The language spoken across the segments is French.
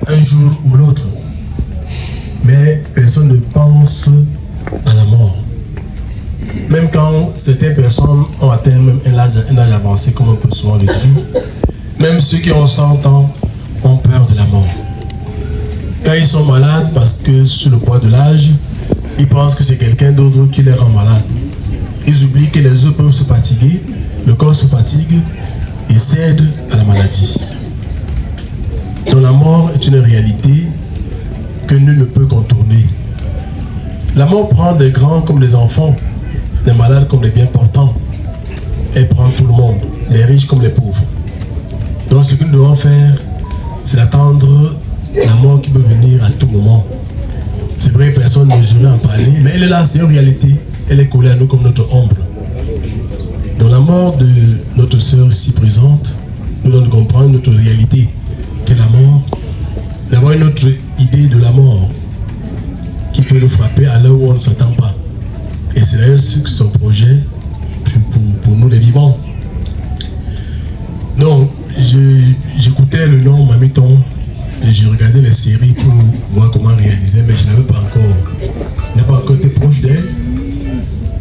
un jour ou l'autre. Mais personne ne pense à la mort. Même quand certaines personnes ont atteint même un âge avancé, comme on peut souvent le dire, même ceux qui ont 100 ans ont peur de la mort. Quand ils sont malades, parce que sur le poids de l'âge, ils pensent que c'est quelqu'un d'autre qui les rend malades. Ils oublient que les os peuvent se fatiguer, le corps se fatigue et cède à la maladie. Donc la mort est une réalité que nul ne peut contourner. La mort prend des grands comme des enfants, des malades comme des bien portants. Elle prend tout le monde, les riches comme les pauvres. Donc ce que nous devons faire, c'est d'attendre la mort qui peut venir à tout moment. C'est vrai que personne n'oserait en parler, mais elle est là, c'est une réalité. Elle est collée à nous comme notre ombre. Dans la mort de notre sœur ici présente, nous devons comprendre notre réalité, qu'est la mort, d'avoir une autre idée de la mort qui peut nous frapper à l'heure où on ne s'attend pas. Et c'est d'ailleurs ce que son projet pour nous les vivants. Donc, j'écoutais le nom Mamiton et je regardais les séries pour voir comment réaliser, mais je n'avais pas encore été proche d'elle.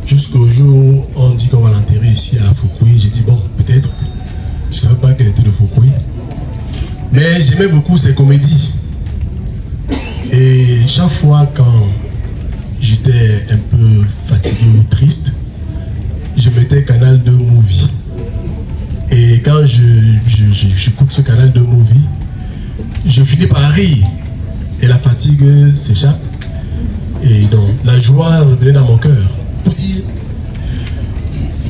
Jusqu'au jour où on dit qu'on va l'enterrer ici à Foukoui. J'ai dit bon, peut-être. Je ne savais pas qu'elle était de Foukoui. Mais j'aimais beaucoup ses comédies. Et chaque fois quand j'étais un peu fatigué ou triste, je mettais Canal 2 Movie. Et quand j'écoute ce Canal 2 Movie, je finis par rire. Et la fatigue s'échappe. Et donc, la joie revenait dans mon cœur. Pour dire,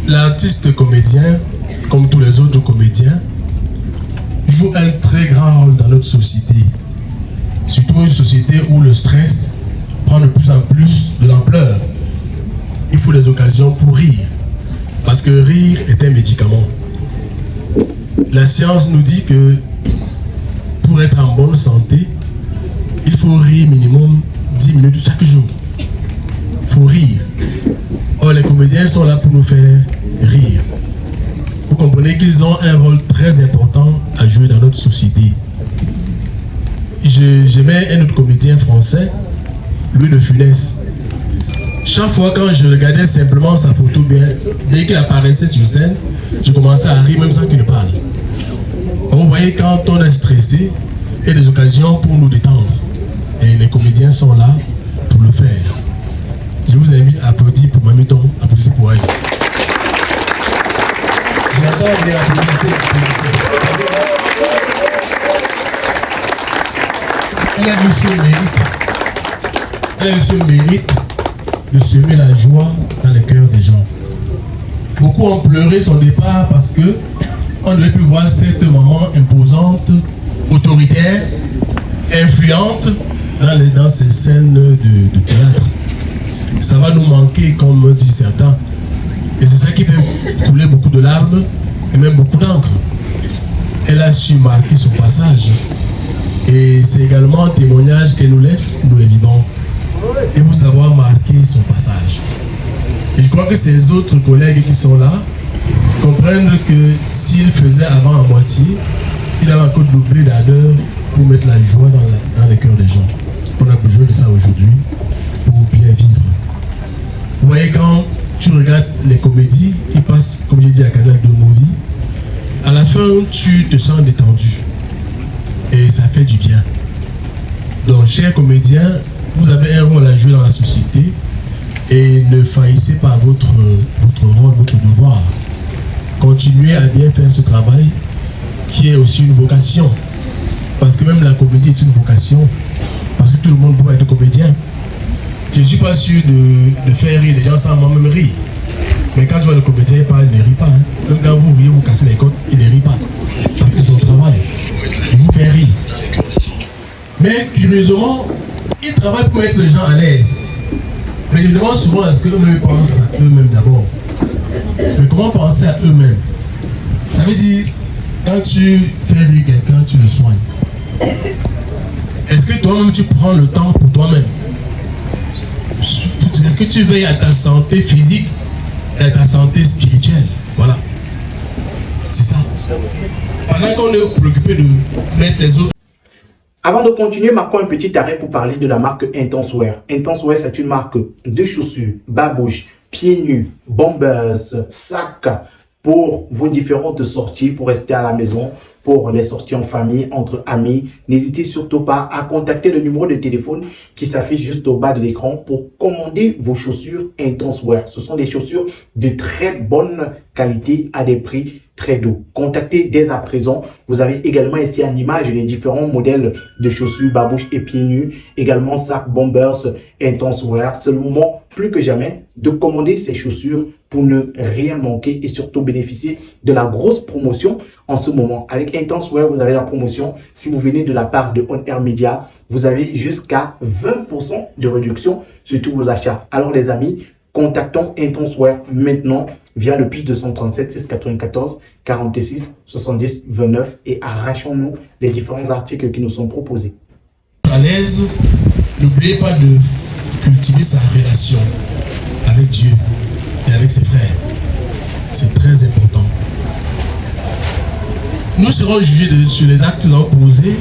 l'artiste comédien, comme tous les autres comédiens, joue un très grand rôle dans notre société. Surtout une société où le stress prend de plus en plus de l'ampleur. Il faut des occasions pour rire. Parce que rire est un médicament. La science nous dit que pour être en bonne santé, il faut rire minimum 10 minutes chaque jour. Il faut rire. Or, les comédiens sont là pour nous faire rire. Vous comprenez qu'ils ont un rôle très important à jouer dans notre société. J'aimais un autre comédien français, Louis de Funès. Chaque fois quand je regardais simplement sa photo, bien, dès qu'il apparaissait sur scène, je commençais à rire même sans qu'il ne parle. Vous voyez, quand on est stressé, il y a des occasions pour nous détendre. Et les comédiens sont là pour le faire. Je vous invite à applaudir pour Mamiton, applaudissez pour elle. Je l'attends et applaudissez. Elle a eu ce mérite. Elle a eu ce mérite de semer la joie dans les cœurs des gens. Beaucoup ont pleuré son départ parce que on ne devait plus voir cette maman imposante, autoritaire, influente dans ces scènes de théâtre. Ça va nous manquer, comme disent certains. Et c'est ça qui fait couler beaucoup de larmes et même beaucoup d'encre. Elle a su marquer son passage. Et c'est également un témoignage qu'elle nous laisse, nous les vivants. Et vous savoir marquer son passage. Et je crois que ces autres collègues qui sont là comprennent que s'il faisait avant à moitié, il avait encore doublé d'ardeur pour mettre la joie dans les cœurs des gens. On a besoin de ça aujourd'hui pour bien vivre. Vous voyez, quand tu regardes les comédies qui passent, comme j'ai dit, à Canal 2 Movie, à la fin, tu te sens détendu. Et ça fait du bien. Donc, chers comédiens, vous avez un rôle à jouer dans la société et ne faillissez pas votre rôle, votre devoir. Continuez à bien faire ce travail qui est aussi une vocation. Parce que même la comédie est une vocation. Parce que tout le monde peut être comédien. Je ne suis pas sûr de faire rire les gens sans moi-même rire. Mais quand tu vois le comédien, il parle, il ne rit pas. Hein. Même quand vous riez, vous cassez les côtes, il ne rit pas. Parce que c'est son travail. Il vous fait rire. Mais curieusement, il travaille pour mettre les gens à l'aise. Mais je me demande souvent, est-ce qu'eux-mêmes pensent à eux-mêmes d'abord? Mais comment penser à eux-mêmes? Ça veut dire, quand tu fais rire quelqu'un, tu le soignes. Est-ce que toi-même tu prends le temps pour toi-même? Est-ce que tu veilles à ta santé physique et à ta santé spirituelle? Voilà. C'est ça. Pendant qu'on est préoccupé de mettre les autres Avant de continuer, marquons un petit arrêt pour parler de la marque Intenswear. Intenswear, c'est une marque de chaussures, babouches, pieds nus, bombers, sacs pour vos différentes sorties, pour rester à la maison, pour les sorties en famille, entre amis. N'hésitez surtout pas à contacter le numéro de téléphone qui s'affiche juste au bas de l'écran pour commander vos chaussures Intenswear. Ce sont des chaussures de très bonne qualité à des prix très doux. Contactez dès à présent. Vous avez également ici en image les différents modèles de chaussures, babouches et pieds nus. Également sacs, bombers, Intenswear. C'est le moment plus que jamais de commander ces chaussures pour ne rien manquer et surtout bénéficier de la grosse promotion en ce moment. Avec Intenswear, vous avez la promotion. Si vous venez de la part de On Air Media, vous avez jusqu'à 20% de réduction sur tous vos achats. Alors les amis, contactons Intenswear maintenant via le plus 237 694 46 70 29 et arrachons-nous les différents articles qui nous sont proposés. À l'aise, n'oubliez pas de cultiver sa relation avec Dieu et avec ses frères. C'est très important. Nous serons jugés sur les actes que nous avons posés,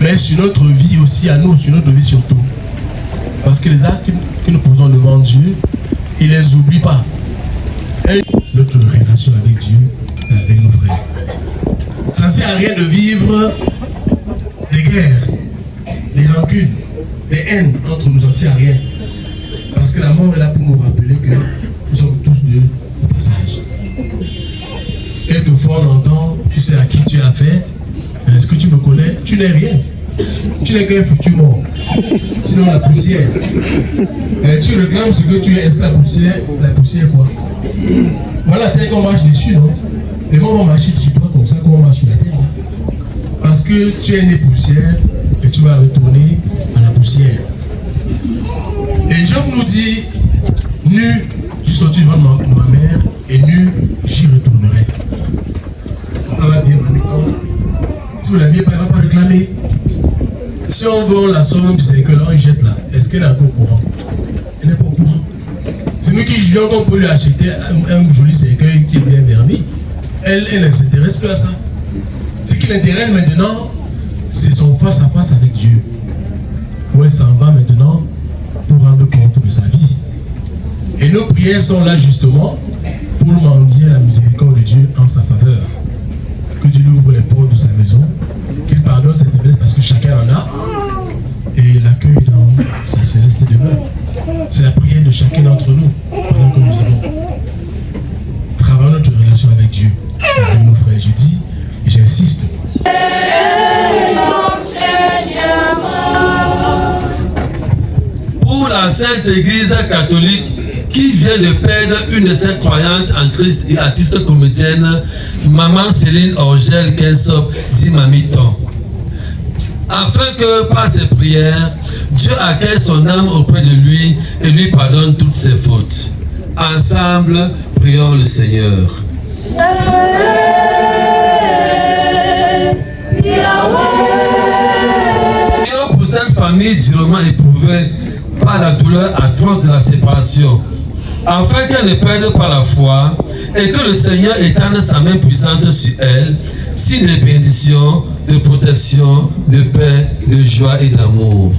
mais sur notre vie aussi à nous, sur notre vie surtout. Parce que les actes que nous posons devant Dieu, il ne les oublie pas. Et c'est notre relation avec Dieu et avec nos frères. Ça ne sert à rien de vivre des guerres, des rancunes, des haines entre nous, ça ne sert à rien. Parce que la mort est là pour nous rappeler que nous sommes tous de passage. Quelquefois on entend, tu sais à qui tu as affaire, est-ce que tu me connais? Tu n'es rien. Tu n'es qu'un foutu mort. Sinon la poussière. Et tu réclames ce que tu es. Est-ce que la poussière quoi? Voilà, terre qu'on marche dessus, non? Et moi on va marcher dessus toi comme ça, qu'on marche sur la terre. Parce que tu es né poussière et tu vas retourner à la poussière. Et Job nous dit, nu, je suis sorti devant ma mère et nu, j'y retournerai. Ça va bien, Maniton. Si vous l'avez pas, il ne va pas réclamer. Si on vend la somme du cercle, on jette là. Est-ce qu'elle est encore au courant? Elle n'est pas au courant. C'est nous qui jugeons qu'on peut lui acheter un joli cercueil qui est bien verni. Elle ne s'intéresse plus à ça. Ce qui l'intéresse maintenant, c'est son face-à-face avec Dieu. Où elle s'en va maintenant pour rendre compte de sa vie. Et nos prières sont là justement pour mendier la miséricorde de Dieu en sa faveur. Que Dieu lui ouvre les portes de sa maison, qu'il pardonne cette faiblesse parce que chacun en a, et l'accueille dans sa céleste demeure. C'est la prière de chacun d'entre nous pendant que nous vivons. Travaillons notre relation avec Dieu, avec nos frères. Je dis et j'insiste. Pour la Sainte Église catholique qui vient de perdre une de ses croyantes en Christ et artiste comédienne, Maman Céline Orgel Kensop dit Mamiton. Afin que par ses prières, Dieu accueille son âme auprès de lui et lui pardonne toutes ses fautes. Ensemble, prions le Seigneur. Prions pour cette famille durement éprouvée par la douleur atroce de la séparation, afin qu'elle ne perde pas la foi et que le Seigneur étende sa main puissante sur elle, signe de bénédiction, de protection, de paix, de joie et d'amour.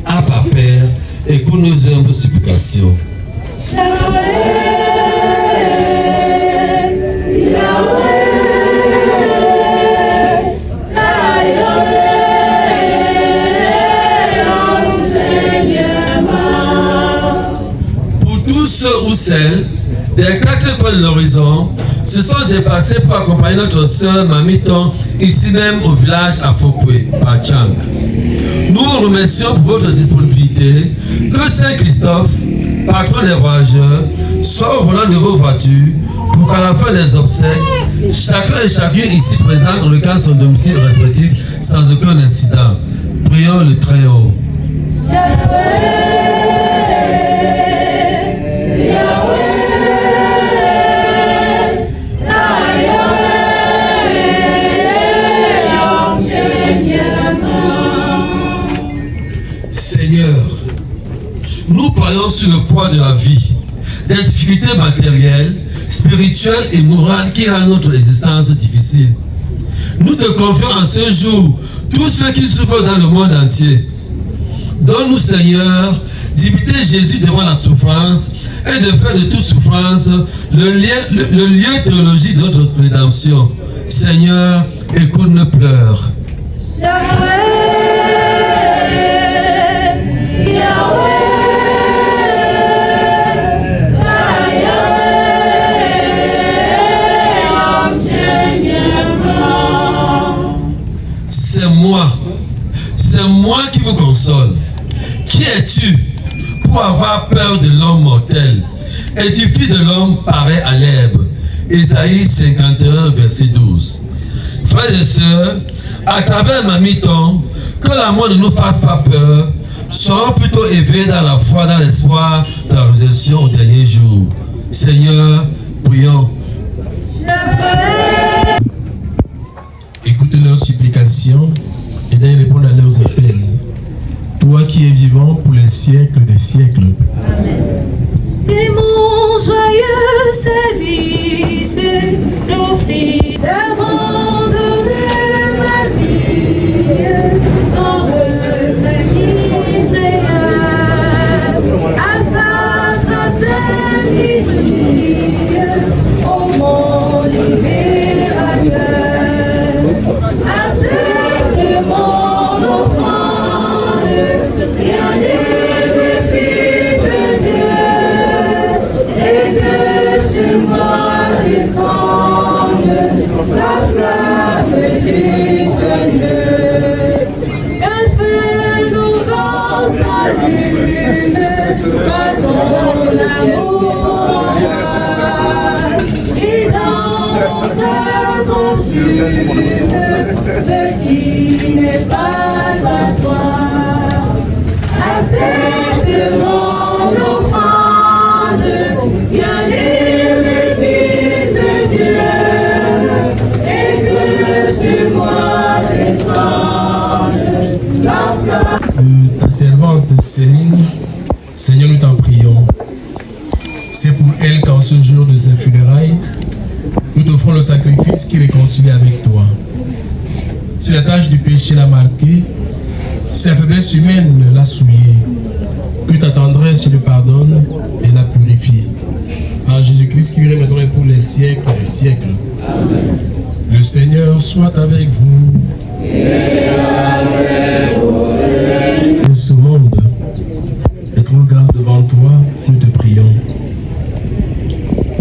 Abba Père, écoute nos humbles supplications. Ou celles des 4 coins de l'horizon se sont déplacés pour accompagner notre sœur Mamiton ici même au village à Fokwe, Pachang. Nous vous remercions pour votre disponibilité. Que Saint-Christophe, patron des voyageurs, soit au volant de vos voitures pour qu'à la fin des obsèques, chacun et chacune ici présent regarde son domicile respectif sans aucun incident. Prions le Très-Haut. Seigneur, nous parlons sur le poids de la vie, des difficultés matérielles, spirituelles et morales qui rendent notre existence difficile. Nous te confions en ce jour tous ceux qui souffrent dans le monde entier. Donne-nous, Seigneur, d'imiter Jésus devant la souffrance et de faire de toute souffrance le lieu théologique de notre rédemption. Seigneur, écoute nos pleurs. C'est moi qui vous console. Qui es-tu pour avoir peur de l'homme mortel? Et du fils de l'homme pareil à l'herbe. Isaïe 51, verset 12. Frères et sœurs, à travers ma mi-temps, que la mort ne nous fasse pas peur, soyons plutôt éveillés dans la foi, dans l'espoir de la résurrection au dernier jour. Seigneur, prions. Écoutez leurs supplications et d'ailleurs répondre à leurs appels. Toi qui es vivant pour les siècles des siècles. C'est mon joyeux service d'offrir d'abandonner ma vie dans regret ni frayeur à sa grâce infinie, ô mon libérateur, accepte mon offrande, bien-aimé fils de Dieu, et que sur moi descende la flamme du Seigneur. Un feu nouveau s'allume, par ton amour en moi, et dans mon cœur consume ce qui n'est pas à toi. Accepte mon offrande, bien-aimé fils de Dieu, et que sur moi descende la flamme. Ta servante Céline, Seigneur, nous t'en prions. C'est pour elle qu'en ce jour de ses funérailles, nous t'offrons le sacrifice qui réconcilie avec toi. Si la tâche du péché l'a marquée, si la faiblesse humaine l'a souillée, que ta tendresse le pardonne et la purifie. Par Jésus-Christ qui vit maintenant et pour les siècles des siècles. Amen. Le Seigneur soit avec vous. Et avec vous. Ce monde est trop grâce devant toi, nous te prions.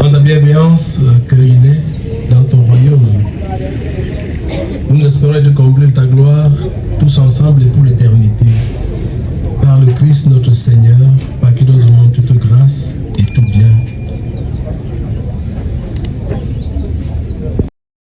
En ta bienveillance, accueille-les dans ton royaume. Nous espérons être comblés de ta gloire, tous ensemble et pour l'éternité. Par le Christ notre Seigneur, par qui nous avons